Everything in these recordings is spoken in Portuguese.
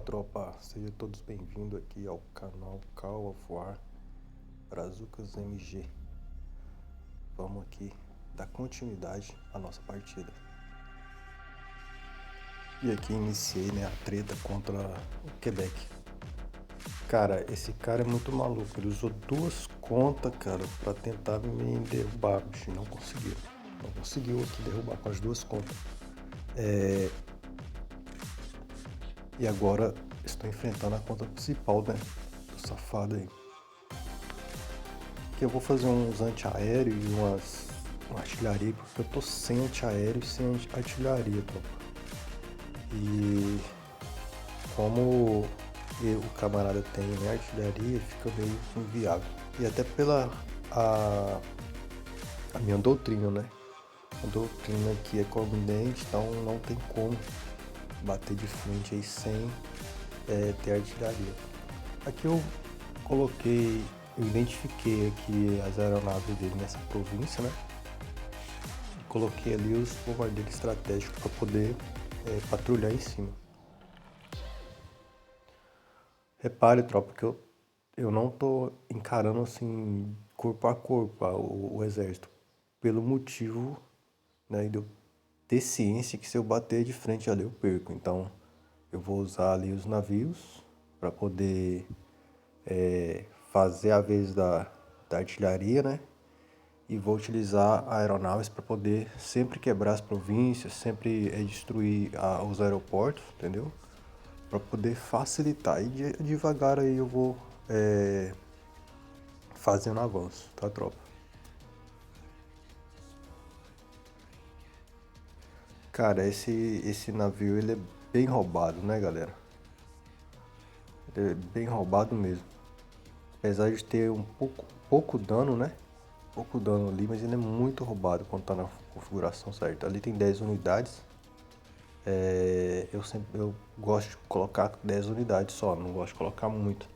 Fala tropa, sejam todos bem-vindos aqui ao canal Call of War Brazucas MG. Vamos aqui dar continuidade à nossa partida. E aqui iniciei, né, a treta contra o Quebec. Cara, esse cara é muito maluco, ele usou duas contas, cara, pra tentar me derrubar, bicho, não conseguiu. Não conseguiu aqui derrubar com as duas contas. E agora estou enfrentando a conta principal, né, do safado aí. Que eu vou fazer uns antiaéreos e uma artilharia, porque eu tô sem antiaéreo e sem artilharia, tropa. E como o camarada tem, né, artilharia, fica meio inviável. E até pela a minha doutrina, né? A doutrina aqui é combinante, então não tem como bater de frente aí sem ter artilharia. Aqui eu identifiquei aqui as aeronaves dele nessa província, né? E coloquei ali os bombardeiros estratégicos para poder patrulhar em cima. Repare, tropa, que eu não tô encarando assim corpo a corpo o exército, pelo motivo, né, de eu ter ciência que se eu bater de frente ali eu perco. Então eu vou usar ali os navios para poder fazer a vez da artilharia, né? E vou utilizar aeronaves para poder sempre quebrar as províncias, sempre destruir os aeroportos, entendeu? Para poder facilitar. E devagar aí eu vou fazendo avanço, tá, tropa? Cara, esse navio ele é bem roubado, né, galera? Ele é bem roubado mesmo. Apesar de ter pouco dano, né? Pouco dano ali, mas ele é muito roubado quando tá na configuração certa. Ali tem 10 unidades. Eu gosto de colocar 10 unidades só, não gosto de colocar muito.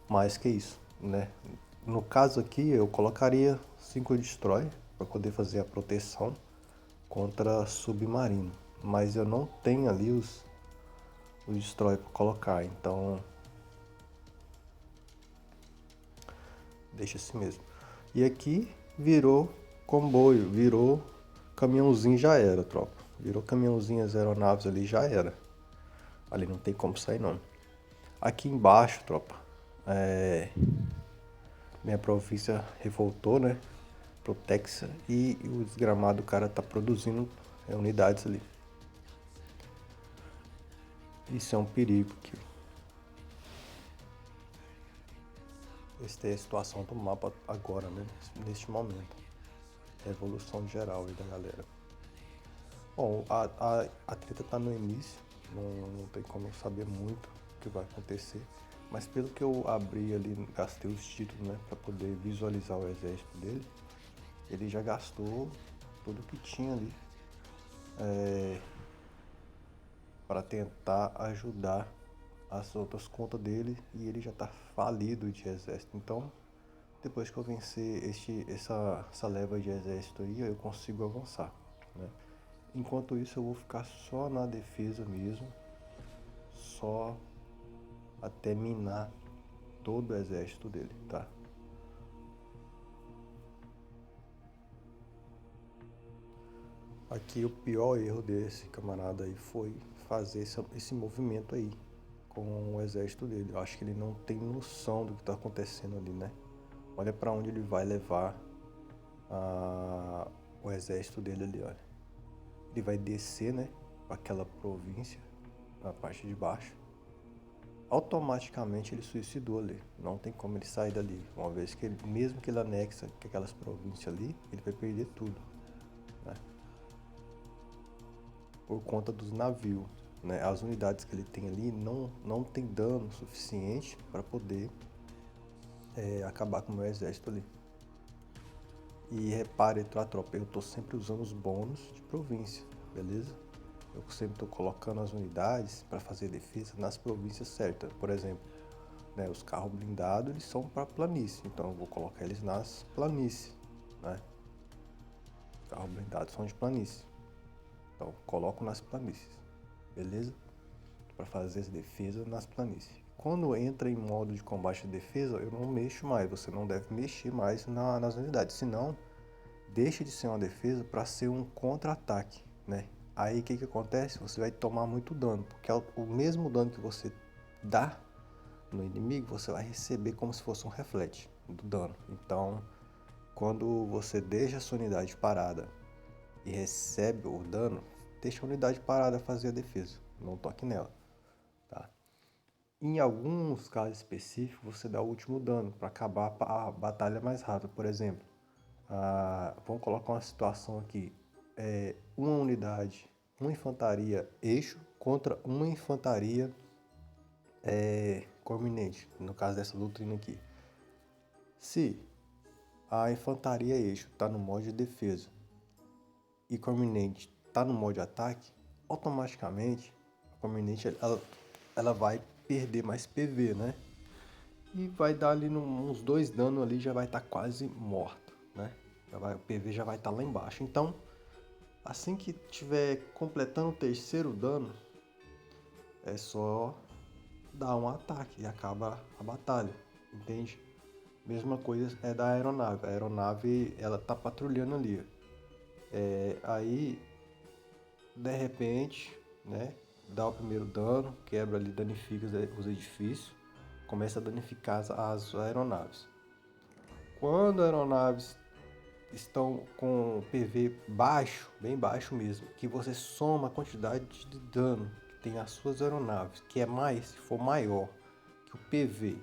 Mais que isso, né? No caso aqui, eu colocaria 5 destroy para poder fazer a proteção contra submarino. Mas eu não tenho ali os destroy para colocar, então deixa assim mesmo. E aqui virou comboio, virou caminhãozinho, já era, tropa. Virou caminhãozinho, as aeronaves ali, já era. Ali não tem como sair não. Aqui embaixo, tropa, minha província revoltou, né? Pro Texas, e o desgramado cara tá produzindo unidades ali. Isso é um perigo aqui. Esta é a situação do mapa agora, né? Neste momento. É a evolução geral aí da galera. Bom, a treta tá no início, não tem como eu saber muito o que vai acontecer. Mas pelo que eu abri ali, gastei os títulos, né? Pra poder visualizar o exército dele. Ele já gastou tudo que tinha ali. Para tentar ajudar as outras contas dele, e ele já tá falido de exército. Então, depois que eu vencer essa leva de exército aí, eu consigo avançar, né? Enquanto isso, eu vou ficar só na defesa mesmo, só até minar todo o exército dele, tá? Aqui o pior erro desse camarada aí foi fazer esse movimento aí com o exército dele. Eu acho que ele não tem noção do que tá acontecendo ali, né? Olha para onde ele vai levar o exército dele ali, olha. Ele vai descer, né, para aquela província, na parte de baixo. Automaticamente ele suicidou ali. Não tem como ele sair dali. Uma vez que ele, mesmo que ele anexa aquelas províncias ali, ele vai perder tudo, né? Por conta dos navios, né? As unidades que ele tem ali não tem dano suficiente para poder acabar com o meu exército ali. E repare, tropa, eu tô sempre usando os bônus de província, beleza? Eu sempre tô colocando as unidades para fazer defesa nas províncias certas. Por exemplo, né, os carros blindados, eles são para planície, então eu vou colocar eles nas planícies, né? Os carros blindados são de planície, então coloco nas planícies, beleza? para fazer essa defesa nas planícies. Quando entra em modo de combate e defesa, eu não mexo mais, você não deve mexer mais nas unidades, senão deixa de ser uma defesa para ser um contra-ataque, né? Aí o que acontece? Você vai tomar muito dano, porque o mesmo dano que você dá no inimigo, você vai receber como se fosse um reflete do dano. Então, quando você deixa a sua unidade parada e recebe o dano, deixa a unidade parada fazer a defesa, não toque nela, tá? Em alguns casos específicos, você dá o último dano para acabar a batalha mais rápido. Por exemplo, vamos colocar uma situação aqui, uma unidade, uma infantaria eixo contra uma infantaria corminente, no caso dessa doutrina aqui. Se a infantaria eixo está no modo de defesa e corminente está no modo de ataque, automaticamente a corminente ela vai perder mais PV, né? E vai dar ali uns 2 danos ali, já vai estar quase morto, né? O PV já vai estar lá embaixo. Então, assim que tiver completando o terceiro dano, é só dar um ataque e acaba a batalha, entende? Mesma coisa é da aeronave. A aeronave, ela tá patrulhando ali. Aí, de repente, né, dá o primeiro dano, quebra ali, danifica os edifícios, começa a danificar as aeronaves. Quando as aeronaves estão com PV baixo, bem baixo mesmo, que você soma a quantidade de dano que tem as suas aeronaves, que é mais, se for maior que o PV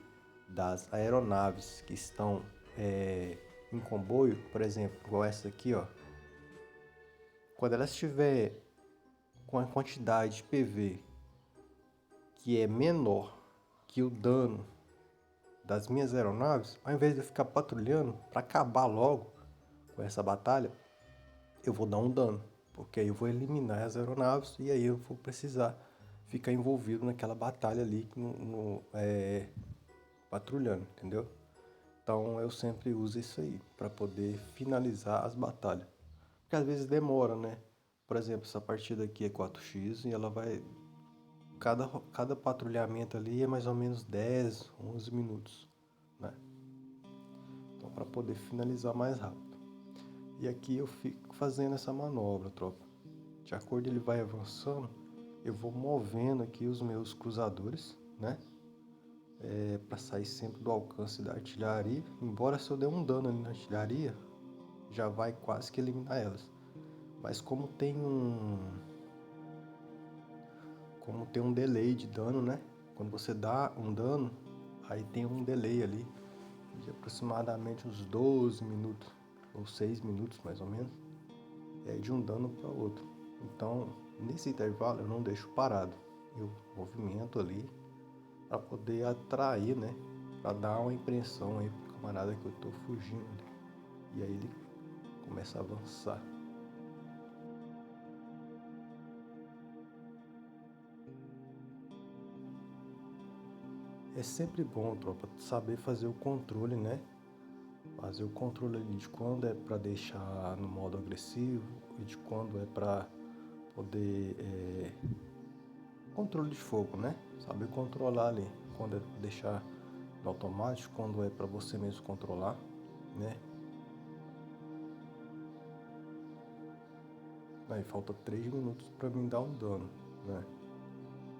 das aeronaves que estão em comboio, por exemplo, igual essa aqui, ó, quando ela estiver com a quantidade de PV que é menor que o dano das minhas aeronaves, ao invés de eu ficar patrulhando para acabar logo com essa batalha, eu vou dar um dano, porque aí eu vou eliminar as aeronaves e aí eu vou precisar ficar envolvido naquela batalha ali patrulhando, entendeu? Então eu sempre uso isso aí para poder finalizar as batalhas, porque às vezes demora, né? Por exemplo, essa partida aqui é 4x e ela vai cada patrulhamento ali é mais ou menos 10, 11 minutos, né? Então para poder finalizar mais rápido. E aqui eu fico fazendo essa manobra, tropa. De acordo ele vai avançando, eu vou movendo aqui os meus cruzadores, né? Para sair sempre do alcance da artilharia. Embora se eu der um dano ali na artilharia, já vai quase que eliminar elas. Mas como tem um delay de dano, né? Quando você dá um dano, aí tem um delay ali de aproximadamente uns 12 minutos ou 6 minutos mais ou menos, de um dano para outro. Então, nesse intervalo eu não deixo parado, eu movimento ali para poder atrair, né? Para dar uma impressão aí pro camarada que eu tô fugindo. E aí ele começa a avançar. É sempre bom, tropa, saber fazer o controle, né? Fazer o controle ali de quando é para deixar no modo agressivo e de quando é para poder controle de fogo, né? Saber controlar ali, quando é pra deixar no automático, quando é para você mesmo controlar, né? Aí falta 3 minutos para mim dar um dano, né?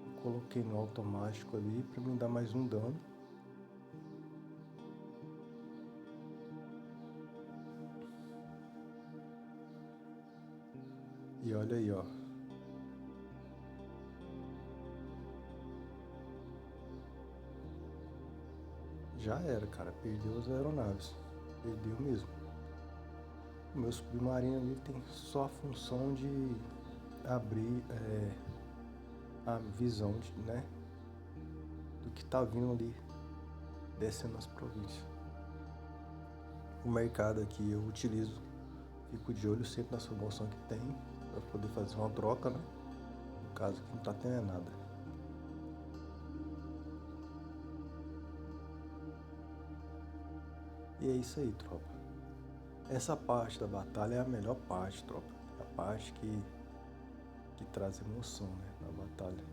Eu coloquei no automático ali para me dar mais um dano. E olha aí, ó. Já era, cara. Perdeu as aeronaves. Perdeu mesmo. O meu submarino ali tem só a função de abrir a visão, né? Do que tá vindo ali, descendo as províncias. O mercado aqui eu utilizo, fico de olho sempre nas promoções que tem, para poder fazer uma troca, né? No caso que não tá tendo nada. E é isso aí, tropa. Essa parte da batalha é a melhor parte, tropa. É a parte que traz emoção, né, na batalha.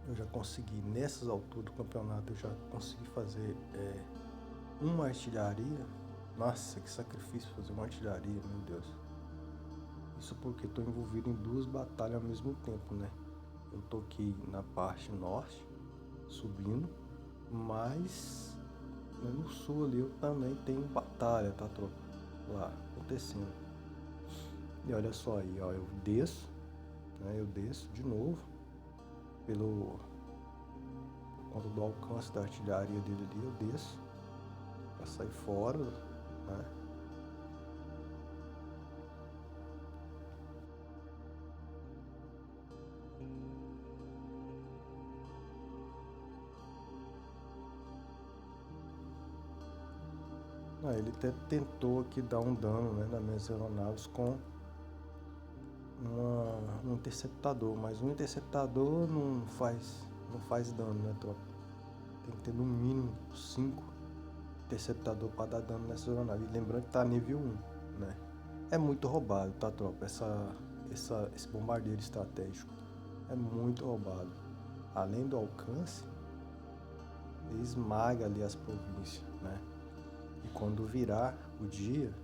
eu já consegui, nessas alturas do campeonato, eu já consegui fazer uma artilharia. Nossa, que sacrifício fazer uma artilharia, meu Deus. Isso porque estou envolvido em duas batalhas ao mesmo tempo, né? Eu tô aqui na parte norte, subindo, mas no sul ali eu também tenho batalha, tá, tropa? Lá, acontecendo. E olha só aí, ó, eu desço, né? Eu desço de novo, por conta do alcance da artilharia dele ali, eu desço pra sair fora, né? Ele até tentou aqui dar um dano, né, nas minhas aeronaves com um interceptador, mas um interceptador não faz dano, né, tropa? Tem que ter no mínimo 5 interceptador para dar dano nessa aeronave. E lembrando que tá nível 1, né? É muito roubado, tá, tropa? Esse bombardeiro estratégico é muito roubado. Além do alcance, ele esmaga ali as províncias, né? E quando virar o dia,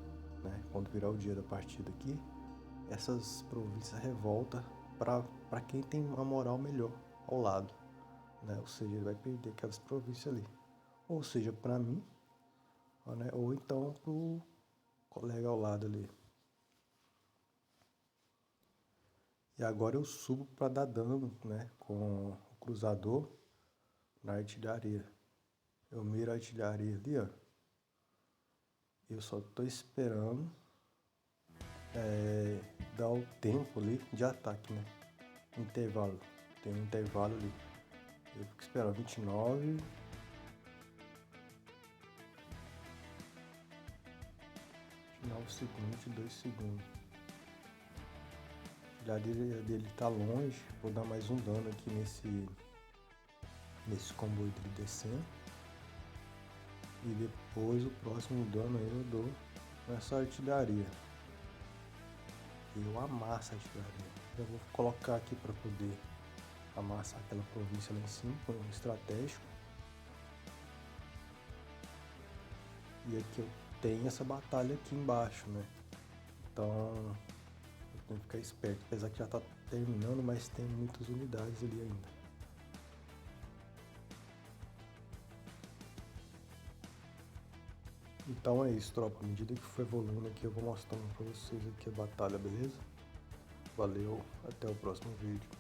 né? Quando virar o dia da partida aqui, essas províncias revoltam para quem tem uma moral melhor ao lado, né? Ou seja, ele vai perder aquelas províncias ali. Ou seja, para mim, né? Ou então pro colega ao lado ali. E agora eu subo para dar dano, né? Com o cruzador na artilharia. Eu miro a artilharia ali, ó. Eu só tô esperando dar o tempo ali de ataque, né? Intervalo. Tem um intervalo ali. Eu fico esperando 29 segundos, 22 segundos. A artilharia dele tá longe. Vou dar mais um dano aqui nesse comboio dele descendo. E depois o próximo dano aí eu dou nessa artilharia. Eu amasso a artilharia. Eu vou colocar aqui para poder amassar aquela província lá em cima, com um estratégico. E aqui eu tenho essa batalha aqui embaixo, né? Então eu tenho que ficar esperto, apesar que já tá terminando, mas tem muitas unidades ali ainda. Então é isso, tropa. À medida que for evoluindo aqui, eu vou mostrando pra vocês aqui a batalha, beleza? Valeu, até o próximo vídeo.